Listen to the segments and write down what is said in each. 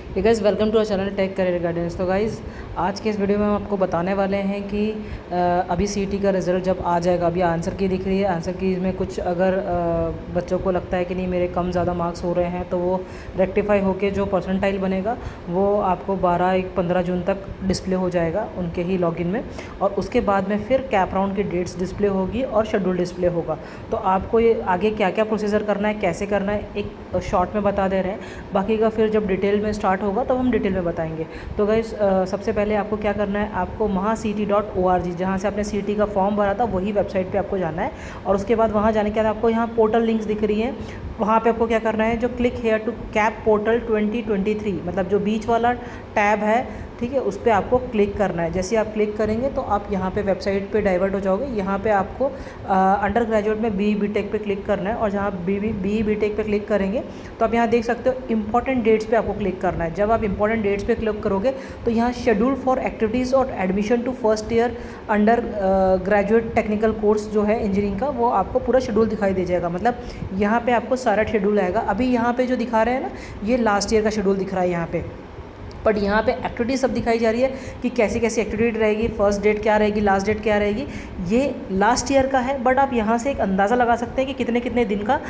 Hey guys, welcome to our channel Tech Career Guidance. तो guys, आज के इस वीडियो में हम आपको बताने वाले हैं कि अभी सीईटी का रिज़ल्ट जब आ जाएगा, अभी आंसर की दिख रही है, आंसर की में कुछ अगर बच्चों को लगता है कि नहीं मेरे कम ज़्यादा मार्क्स हो रहे हैं, तो वो रेक्टिफाई होकर जो परसेंटाइल बनेगा वो आपको 12-15 जून तक डिस्प्ले हो जाएगा उनके ही लॉगिन में। और उसके बाद में फिर कैप राउंड की डेट्स डिस्प्ले होगी और शेड्यूल डिस्प्ले होगा। तो आपको ये आगे क्या क्या प्रोसीजर करना है, कैसे करना है, एक शॉर्ट में बता दे रहे हैं। बाकी का फिर जब डिटेल में स्टार्ट होगा तब हम डिटेल में बताएंगे। तो गाइस, सबसे पहले आपको क्या करना है, आपको mahaCET.org, जहाँ से आपने सीईटी का फॉर्म भरा था वही वेबसाइट पे आपको जाना है। और उसके बाद वहाँ जाने के बाद आपको यहाँ पोर्टल लिंक्स दिख रही हैं, वहाँ पे आपको क्या करना है, जो click here to CAP portal 2023, मतलब जो बीच वाला टैब है, ठीक है, उस पर आपको क्लिक करना है। जैसे आप क्लिक करेंगे तो आप यहाँ पे वेबसाइट पे डाइवर्ट हो जाओगे। यहाँ पे आपको अंडर ग्रेजुएट में BE-BTech पे क्लिक करना है, और जहाँ BE-BTech पे क्लिक करेंगे तो आप यहाँ देख सकते हो इंपॉर्टेंट डेट्स पे आपको क्लिक करना है। जब आप इंपॉर्टेंट डेट्स पे क्लिक करोगे तो यहाँ शेड्यूल फॉर एक्टिविटीज़ और admission to first year undergraduate technical course जो है इंजीनियरिंग का, वो आपको पूरा शेड्यूल दिखाई दे जाएगा। मतलब यहाँ पे आपको सारा शेड्यूल आएगा। अभी यहाँ पे जो दिखा रहे हैं ना, ये लास्ट ईयर का शेड्यूल दिख रहा है यहाँ पे, बट यहाँ पे एक्टिविटी सब दिखाई जा रही है कि कैसी कैसी एक्टिविटी रहेगी, फर्स्ट डेट क्या रहेगी, लास्ट डेट क्या रहेगी। ये लास्ट ईयर का है, बट आप यहाँ से एक अंदाज़ा लगा सकते हैं कि कितने कितने दिन का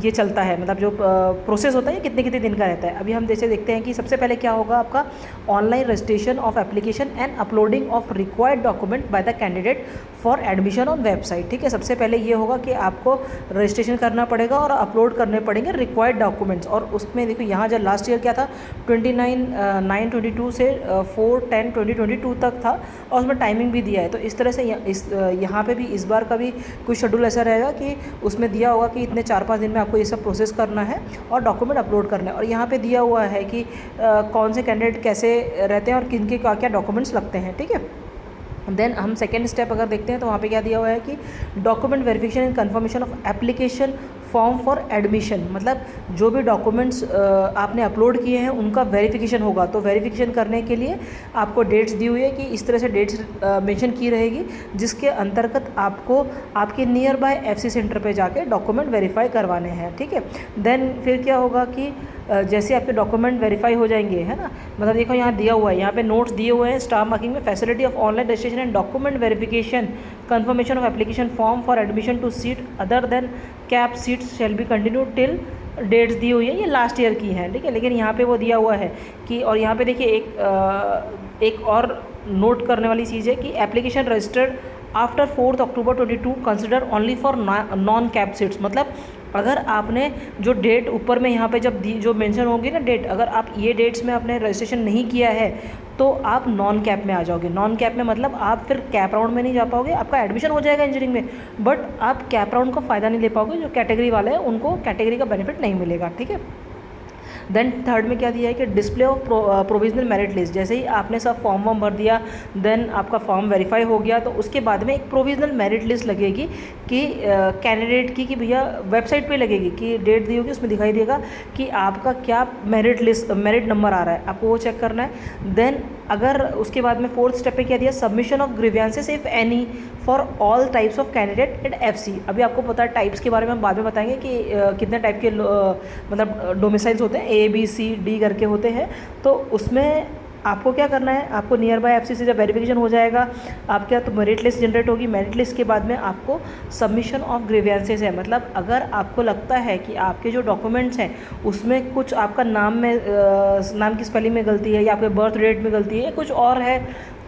ये चलता है, मतलब जो प्रोसेस होता है कितने कितने दिन का रहता है। अभी हम जैसे देखते हैं कि सबसे पहले क्या होगा, आपका online registration of application and uploading of required document by the candidate for admission on website. ठीक है, सबसे पहले ये होगा कि आपको रजिस्ट्रेशन करना पड़ेगा और अपलोड करने पड़ेंगे रिक्वायर्ड डॉक्यूमेंट्स। और उसमें देखो, यहाँ जब लास्ट ईयर क्या था, 29/9/22 से 4/10/2022 तक था, और उसमें टाइमिंग भी दिया है। तो इस तरह से यहाँ पे भी इस बार का भी कुछ शेड्यूल ऐसा रहेगा कि उसमें दिया होगा कि इतने 4-5 दिन में आपको ये सब प्रोसेस करना है और डॉक्यूमेंट अपलोड करना है। और यहाँ पे दिया हुआ है कि कौन से कैंडिडेट कैसे रहते हैं और किन के क्या क्या डॉक्यूमेंट्स लगते हैं। ठीक है, देन हम सेकेंड स्टेप अगर देखते हैं तो वहाँ पे क्या दिया हुआ है कि document verification and confirmation of application form for admission, मतलब जो भी डॉक्यूमेंट्स आपने अपलोड किए हैं उनका वेरिफिकेशन होगा। तो वेरिफिकेशन करने के लिए आपको डेट्स दी हुई है कि इस तरह से डेट्स मेंशन की रहेगी, जिसके अंतर्गत आपको आपके नियर बाय FC सेंटर पे जाके डॉक्यूमेंट वेरीफाई करवाने हैं। ठीक है, देन फिर क्या होगा कि जैसे आपके डॉक्यूमेंट वेरीफाई हो जाएंगे, है ना, मतलब देखो यहाँ दिया हुआ है, यहाँ पे नोट्स दिए हुए हैं स्टार मार्किंग में, facility of online registration and document verification confirmation of application form for admission to seat other than CAP seats shall be continue till dates दी हुई है। ये लास्ट ईयर की है, ठीक है, लेकिन यहाँ पे वो दिया हुआ है कि, और यहाँ पे देखिए एक और नोट करने वाली चीज़ है कि application registered after 4 October 2022 consider only for non cap seats. मतलब अगर आपने जो डेट ऊपर में यहाँ पे जब जो मेंशन होगी ना डेट, अगर आप ये डेट्स में आपने रजिस्ट्रेशन नहीं किया है तो आप नॉन कैप में आ जाओगे। नॉन कैप में मतलब आप फिर कैप राउंड में नहीं जा पाओगे, आपका एडमिशन हो जाएगा इंजीनियरिंग में, बट आप कैप राउंड का फ़ायदा नहीं ले पाओगे। जो कैटेगरी वाले हैं उनको कैटेगरी का बेनिफिट नहीं मिलेगा। ठीक है, देन थर्ड में क्या दिया है कि display of provisional merit list. जैसे ही आपने सब फॉर्म भर दिया, देन आपका फॉर्म वेरीफाई हो गया, तो उसके बाद में एक प्रोविजनल मेरिट लिस्ट लगेगी कि कैंडिडेट की, कि भैया वेबसाइट पे लगेगी कि डेट दी होगी, उसमें दिखाई देगा कि आपका क्या मेरिट नंबर आ रहा है, आपको वो चेक करना है। देन अगर उसके बाद में फोर्थ स्टेप पे क्या दिया, submission of grievances if any for all types of candidate at FC। अभी आपको पता है टाइप्स के बारे में हम बाद में बताएंगे कि कितने टाइप के मतलब डोमिसाइल्स होते हैं, A B C D करके होते हैं। तो उसमें आपको क्या करना है, आपको नियर बाय FC से जब वेरिफिकेशन हो जाएगा आपके तो मेरिट लिस्ट जनरेट होगी। मेरिट लिस्ट के बाद में आपको सबमिशन ऑफ ग्रीवियंसेस है, मतलब अगर आपको लगता है कि आपके जो डॉक्यूमेंट्स हैं उसमें कुछ आपका नाम की स्पेलिंग में गलती है, या आपके बर्थ डेट में गलती है, या कुछ और है,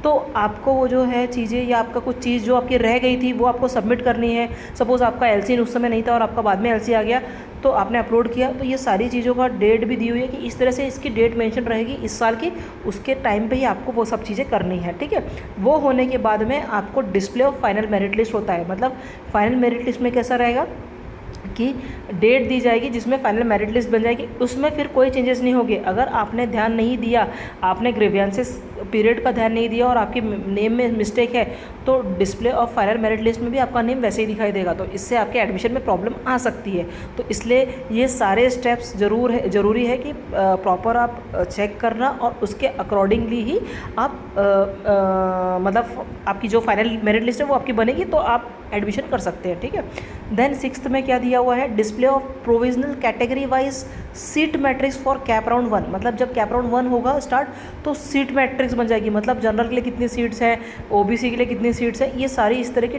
तो आपको वो जो है चीज़ें, या आपका कुछ चीज़ जो आपकी रह गई थी वो आपको सबमिट करनी है। सपोज़ आपका LC उस समय नहीं था और आपका बाद में LC आ गया, तो आपने अपलोड किया, तो ये सारी चीज़ों का डेट भी दी हुई है कि इस तरह से इसकी डेट मेंशन रहेगी इस साल की, उसके टाइम पे ही आपको वो सब चीज़ें करनी है। ठीक है, वो होने के बाद में आपको display of final merit list होता है। मतलब फाइनल मेरिट लिस्ट में कैसा रहेगा कि डेट दी जाएगी जिसमें फाइनल मेरिट लिस्ट बन जाएगी, उसमें फिर कोई चेंजेस नहीं होंगे। अगर आपने ध्यान नहीं दिया, आपने ग्रीवियंसेस पीरियड का ध्यान नहीं दिया और आपकी नेम में मिस्टेक है, तो display of final merit list में भी आपका नेम वैसे ही दिखाई देगा, तो इससे आपके एडमिशन में प्रॉब्लम आ सकती है। तो इसलिए ये सारे स्टेप्स ज़रूरी है कि प्रॉपर आप चेक करना, और उसके अकॉर्डिंगली ही आप मतलब आपकी जो फाइनल मेरिट लिस्ट है वो आपकी बनेगी, तो आप एडमिशन कर सकते हैं। ठीक है, देन सिक्स्थ में क्या दिया हुआ है, display of provisional category wise seat matrix for cap round 1, मतलब जब कैप राउंड 1 होगा स्टार्ट तो सीट मैट्रिक्स बन जाएगी, मतलब जनरल के लिए कितनी सीट्स हैं, ओबीसी के लिए कितनी सीट्स हैं, ये सारी इस तरह की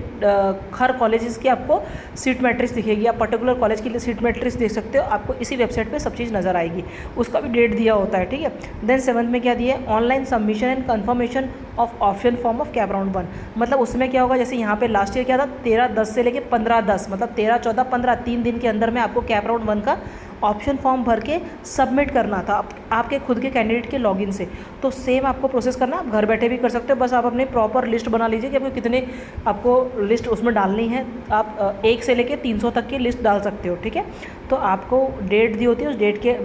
हर कॉलेजेस की आपको सीट मैट्रिक्स दिखेगी। आप पर्टिकुलर कॉलेज के लिए सीट मैट्रिक्स देख सकते हो, आपको इसी वेबसाइट पे सब चीज़ नज़र आएगी, उसका भी डेट दिया होता है, ठीक है। देन 7th में क्या दिया है, online submission and confirmation of option form of CAP round 1, मतलब उसमें क्या होगा, जैसे यहाँ पे लास्ट ईयर क्या था 13/10 से लेके 15/10, मतलब 13, 14, 15 3 दिन के अंदर में आपको कैप राउंड 1 का ऑप्शन फॉर्म भर के सबमिट करना था आपके खुद के कैंडिडेट के लॉगिन से। तो सेम आपको प्रोसेस करना है, आप घर बैठे भी कर सकते हो, बस आप अपने प्रॉपर लिस्ट बना लीजिए कि आपको कितने आपको लिस्ट उसमें डालनी है, आप 1 से लेके 300 तक की लिस्ट डाल सकते हो, ठीक है। तो आपको डेट दी होती है, उस डेट के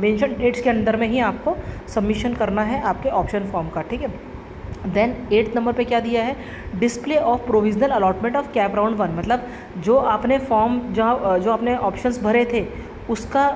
मेंशन डेट्स के अंदर में ही आपको सबमिशन करना है आपके ऑप्शन फॉर्म का, ठीक है। देन 8th नंबर पे क्या दिया है, display of provisional allotment of CAP round 1, मतलब जो आपने फॉर्म जो आपने ऑप्शंस भरे थे उसका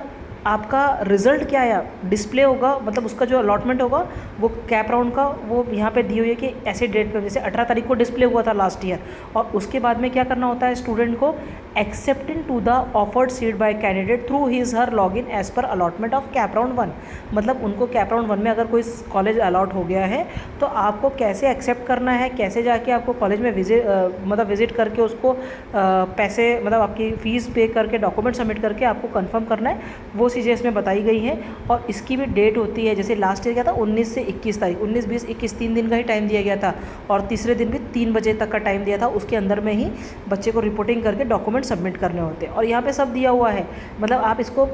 आपका रिज़ल्ट क्या आया डिस्प्ले होगा, मतलब उसका जो अलॉटमेंट होगा वो कैप राउंड का, वो यहाँ पे दी हुई है कि ऐसे डेट पे, जैसे 18 तारीख को डिस्प्ले हुआ था लास्ट ईयर, और उसके बाद में क्या करना होता है स्टूडेंट को, accepting to the offered seat by candidate through his her login as per allotment of CAP round 1, मतलब उनको कैप राउंड 1 में अगर कोई कॉलेज अलॉट हो गया है तो आपको कैसे एक्सेप्ट करना है, कैसे जाके आपको कॉलेज में विजिट करके उसको पैसे, मतलब आपकी फ़ीस पे करके डॉक्यूमेंट सबमिट करके आपको कंफर्म करना है, वो चीज़ें इसमें बताई गई हैं। और इसकी भी डेट होती है, जैसे लास्ट ईयर क्या था 19 से 21 तारीख, 19, 20, 21 3 दिन का ही टाइम दिया गया था, और तीसरे दिन भी 3 बजे तक का टाइम दिया था, उसके अंदर में ही बच्चे को रिपोर्टिंग करके डॉक्यूमेंट सबमिट करने होते हैं। और यहाँ पे सब दिया हुआ है, मतलब आप इसको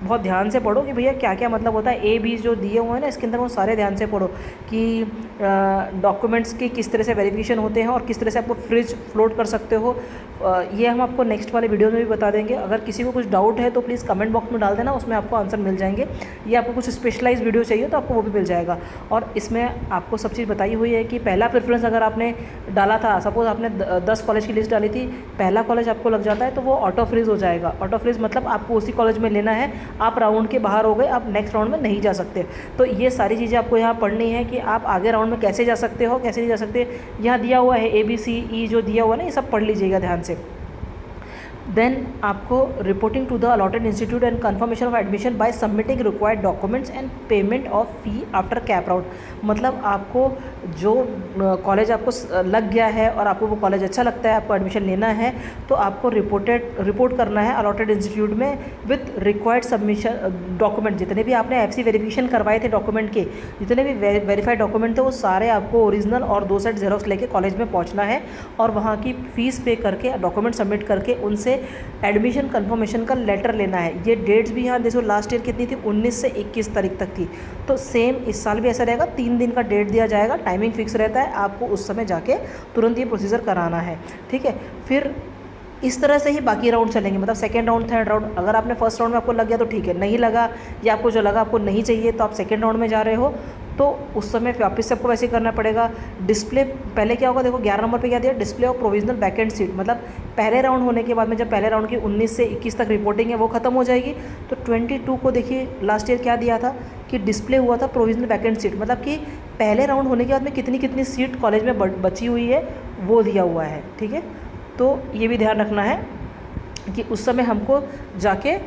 बहुत ध्यान से पढ़ो कि भैया क्या क्या मतलब होता है, A, B जो दिए हुए हैं ना इसके अंदर, वो सारे ध्यान से पढ़ो कि डॉक्यूमेंट्स की किस तरह से वेरिफिकेशन होते हैं और किस तरह से आपको फ्रिज फ्लोट कर सकते हो। ये हम आपको नेक्स्ट वाले वीडियो में भी बता देंगे। अगर किसी को कुछ डाउट है तो प्लीज़ कमेंट बॉक्स में डाल देना, उसमें आपको आंसर मिल जाएंगे, या आपको कुछ स्पेशलाइज वीडियो चाहिए तो आपको वो भी मिल जाएगा। और इसमें आपको सब चीज़ बताई हुई है कि पहला प्रेफरेंस अगर आपने डाला था, सपोज़ आपने 10 कॉलेज की लिस्ट डाली थी, पहला कॉलेज आपको लग जाता है तो वो ऑटो फ्रीज हो जाएगा। ऑटो फ्रीज मतलब आपको उसी कॉलेज में लेना है, आप राउंड के बाहर हो गए, आप नेक्स्ट राउंड में नहीं जा सकते। तो ये सारी चीज़ें आपको यहाँ पढ़नी है कि आप आगे राउंड में कैसे जा सकते हो, कैसे नहीं जा सकते। यहाँ दिया हुआ है ABCE जो दिया हुआ है ना, ये सब पढ़ लीजिएगा ध्यान से। देन आपको reporting to the allotted institute and confirmation of admission by submitting required documents and payment of fee after CAP round, मतलब आपको जो कॉलेज आपको लग गया है और आपको वो कॉलेज अच्छा लगता है, आपको एडमिशन लेना है, तो आपको रिपोर्ट करना है अलॉटेड इंस्टीट्यूट में विथ रिक्वायर्ड सबमिशन डॉक्यूमेंट। जितने भी आपने FC वेरिफिकेशन करवाए थे डॉक्यूमेंट के, जितने भी वेरीफाइड डॉक्यूमेंट थे, वो सारे आपको ओरिजिनल और 2 सेट जेरोक्स लेके कॉलेज में पहुँचना है, और वहाँ की फ़ीस पे करके डॉक्यूमेंट सबमिट करके उनसे एडमिशन कंफर्मेशन का लेटर लेना है। ये डेट्स भी यहाँ देखो लास्ट ईयर कितनी थी, 19 से 21 तारीख तक थी, तो सेम इस साल भी ऐसा रहेगा, 3 दिन का डेट दिया जाएगा, टाइमिंग फिक्स रहता है, आपको उस समय जाके तुरंत ये प्रोसीजर कराना है, ठीक है। फिर इस तरह से ही बाकी राउंड चलेंगे, मतलब सेकेंड राउंड, थर्ड राउंड। अगर आपने फर्स्ट राउंड में आपको लग गया तो ठीक है, नहीं लगा या आपको जो लगा आपको नहीं चाहिए तो आप सेकेंड राउंड में जा रहे हो, तो उस समय वापस से आपको वैसे ही करना पड़ेगा। डिस्प्ले पहले क्या होगा, देखो 11 नंबर पे क्या दिया, display of provisional vacant seat, मतलब पहले राउंड होने के बाद में जब पहले राउंड की 19 से 21 तक रिपोर्टिंग है वो खत्म हो जाएगी, तो 22 को देखिए लास्ट ईयर क्या दिया था कि डिस्प्ले हुआ था प्रोविजनल वैकेंट सीट, मतलब कि पहले राउंड होने के बाद में कितनी कितनी सीट कॉलेज में बची हुई है वो दिया हुआ है, ठीक है। तो ये भी ध्यान रखना है कि उस समय हमको जाके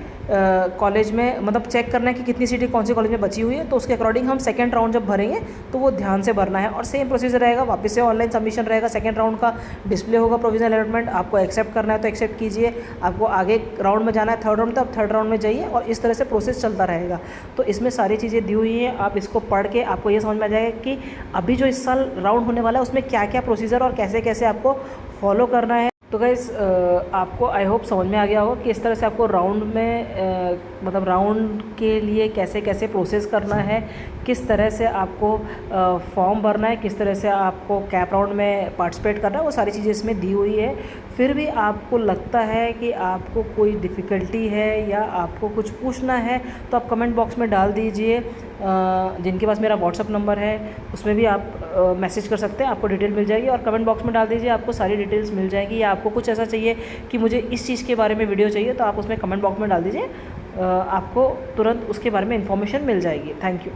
कॉलेज में मतलब चेक करना है कि कितनी सीटें कौन से कॉलेज में बची हुई है, तो उसके अकॉर्डिंग हम सेकंड राउंड जब भरेंगे तो वो ध्यान से भरना है। और सेम प्रोसीजर रहेगा, वापस से ऑनलाइन सबमिशन रहेगा, सेकंड राउंड का डिस्प्ले होगा प्रोविजनल अलॉटमेंट, आपको एक्सेप्ट करना है तो एक्सेप्ट कीजिए, आपको आगे राउंड में जाना है थर्ड राउंड, तब थर्ड राउंड में जाइए, और इस तरह से प्रोसेस चलता रहेगा। तो इसमें सारी चीज़ें दी हुई हैं, आप इसको पढ़ के आपको ये समझ में आ जाएगा कि अभी जो इस साल राउंड होने वाला है उसमें क्या क्या प्रोसीजर और कैसे कैसे आपको फॉलो करना है। तो गाइस आपको आई होप समझ में आ गया होगा कि इस तरह से आपको राउंड में मतलब राउंड के लिए कैसे कैसे प्रोसेस करना है, किस तरह से आपको फॉर्म भरना है, किस तरह से आपको कैप राउंड में पार्टिसिपेट करना है, वो सारी चीज़ें इसमें दी हुई है। फिर भी आपको लगता है कि आपको कोई डिफ़िकल्टी है या आपको कुछ पूछना है तो आप कमेंट बॉक्स में डाल दीजिए। जिनके पास मेरा व्हाट्सअप नंबर है उसमें भी आप मैसेज कर सकते हैं, आपको डिटेल मिल जाएगी, और कमेंट बॉक्स में डाल दीजिए, आपको सारी डिटेल्स मिल जाएगी। या आपको कुछ ऐसा चाहिए कि मुझे इस चीज़ के बारे में वीडियो चाहिए तो आप उसमें कमेंट बॉक्स में डाल दीजिए, आपको तुरंत उसके बारे में इन्फॉर्मेशन मिल जाएगी। Thank you.